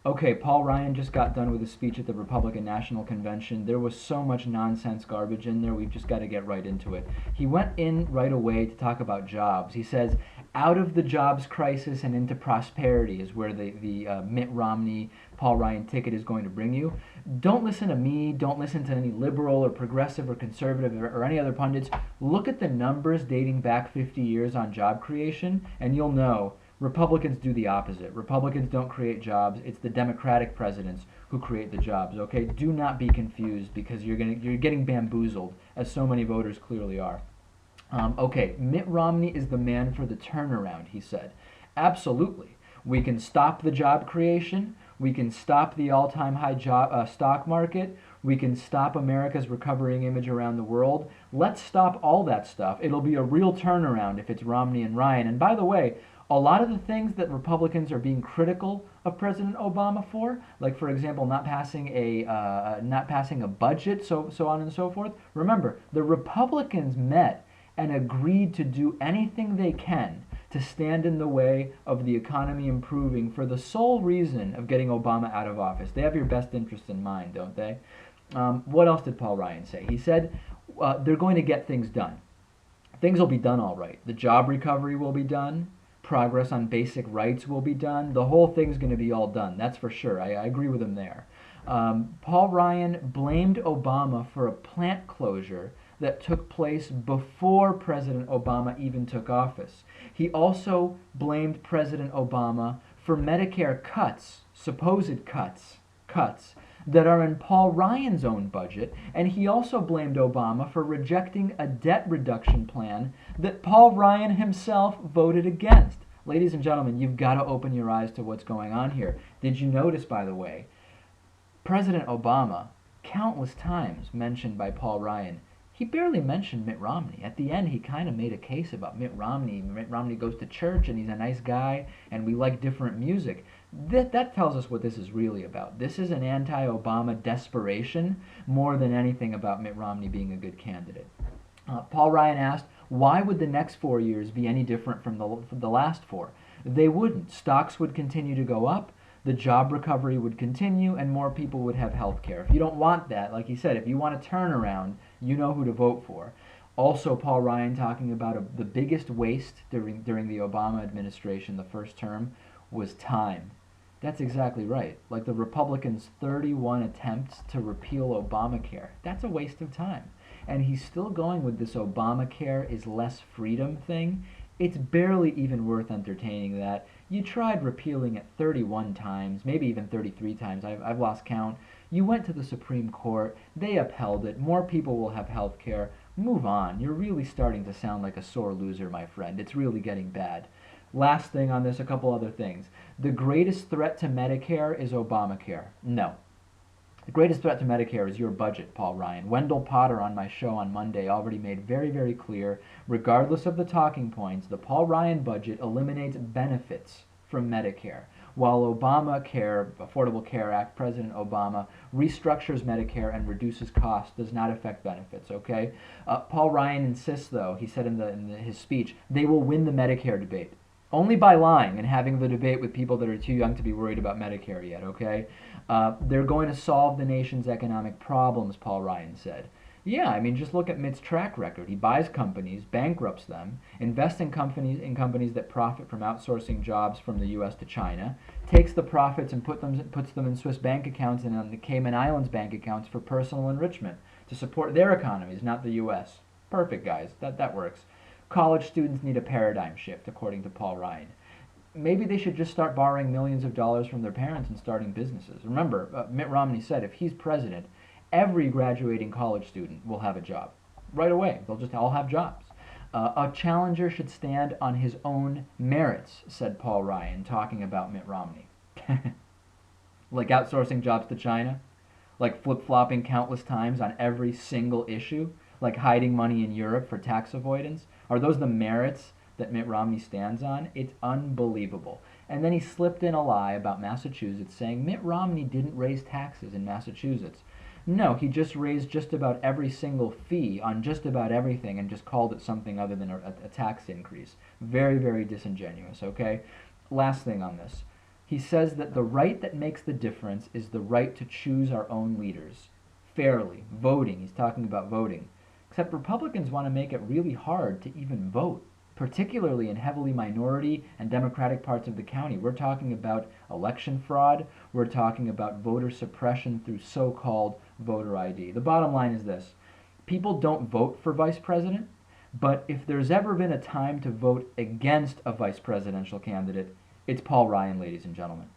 Okay, Paul Ryan just got done with a speech at the Republican National Convention. There was so much nonsense garbage in there, we've just got to get right into it. He went in right away to talk about jobs. He says, out of the jobs crisis and into prosperity is where the Mitt Romney, Paul Ryan ticket is going to bring you. Don't listen to me, don't listen to any liberal or progressive or conservative or any other pundits. Look at the numbers dating back 50 years on job creation, and you'll know Republicans do the opposite. Republicans don't create jobs. It's the Democratic presidents who create the jobs. Okay, do not be confused because you're getting bamboozled, as so many voters clearly are. Okay, Mitt Romney is the man for the turnaround, he said. Absolutely. We can stop the job creation. We can stop the all-time high stock market. We can stop America's recovering image around the world. Let's stop all that stuff. It'll be a real turnaround if it's Romney and Ryan. And by the way, a lot of the things that Republicans are being critical of President Obama for, like for example, not passing a budget, so on and so forth. Remember, the Republicans met and agreed to do anything they can to stand in the way of the economy improving for the sole reason of getting Obama out of office. They have your best interest in mind, don't they? What else did Paul Ryan say? He said they're going to get things done. Things will be done all right. The job recovery will be done. Progress on basic rights will be done. The whole thing's going to be all done. That's for sure. I agree with him there. Paul Ryan blamed Obama for a plant closure that took place before President Obama even took office. He also blamed President Obama for Medicare cuts, supposed cuts that are in Paul Ryan's own budget, and he also blamed Obama for rejecting a debt reduction plan that Paul Ryan himself voted against. Ladies and gentlemen, you've got to open your eyes to what's going on here. Did you notice, by the way, President Obama, countless times mentioned by Paul Ryan, he barely mentioned Mitt Romney. At the end, he kind of made a case about Mitt Romney. Mitt Romney goes to church and he's a nice guy and we like different music. That tells us what this is really about. This is an anti-Obama desperation more than anything about Mitt Romney being a good candidate. Paul Ryan asked, why would the next 4 years be any different from the last four? They wouldn't. Stocks would continue to go up, the job recovery would continue, and more people would have health care. If you don't want that, like he said, if you want a turnaround, you know who to vote for. Also, Paul Ryan talking about the biggest waste during the Obama administration, the first term, was time. That's exactly right. Like the Republicans' 31 attempts to repeal Obamacare. That's a waste of time. And he's still going with this Obamacare is less freedom thing. It's barely even worth entertaining that. You tried repealing it 31 times, maybe even 33 times. I've lost count. You went to the Supreme Court. They upheld it. More people will have health care. Move on. You're really starting to sound like a sore loser, my friend. It's really getting bad. Last thing on this, a couple other things. The greatest threat to Medicare is Obamacare. No. The greatest threat to Medicare is your budget, Paul Ryan. Wendell Potter on my show on Monday already made very, very clear, regardless of the talking points, the Paul Ryan budget eliminates benefits from Medicare. While Obamacare, Affordable Care Act, President Obama restructures Medicare and reduces costs, does not affect benefits, okay? Paul Ryan insists, though, he said in his speech, they will win the Medicare debate. Only by lying and having the debate with people that are too young to be worried about Medicare yet, okay? They're going to solve the nation's economic problems, Paul Ryan said. Yeah, I mean, just look at Mitt's track record. He buys companies, bankrupts them, invests in companies that profit from outsourcing jobs from the U.S. to China, takes the profits and puts them in Swiss bank accounts and on the Cayman Islands bank accounts for personal enrichment to support their economies, not the U.S. Perfect, guys. That works. College students need a paradigm shift, according to Paul Ryan. Maybe they should just start borrowing millions of dollars from their parents and starting businesses. Remember, Mitt Romney said if he's president, every graduating college student will have a job. Right away. They'll just all have jobs. A challenger should stand on his own merits, said Paul Ryan, talking about Mitt Romney. Like outsourcing jobs to China? Like flip-flopping countless times on every single issue? Like hiding money in Europe for tax avoidance? Are those the merits that Mitt Romney stands on? It's unbelievable. And then he slipped in a lie about Massachusetts, saying Mitt Romney didn't raise taxes in Massachusetts. No, he just raised just about every single fee on just about everything and just called it something other than a tax increase. Very, very disingenuous, okay? Last thing on this. He says that the right that makes the difference is the right to choose our own leaders. Fairly. Voting. He's talking about voting. Except Republicans want to make it really hard to even vote, particularly in heavily minority and Democratic parts of the county. We're talking about election fraud. We're talking about voter suppression through so-called voter ID. The bottom line is this. People don't vote for vice president, but if there's ever been a time to vote against a vice presidential candidate, it's Paul Ryan, ladies and gentlemen.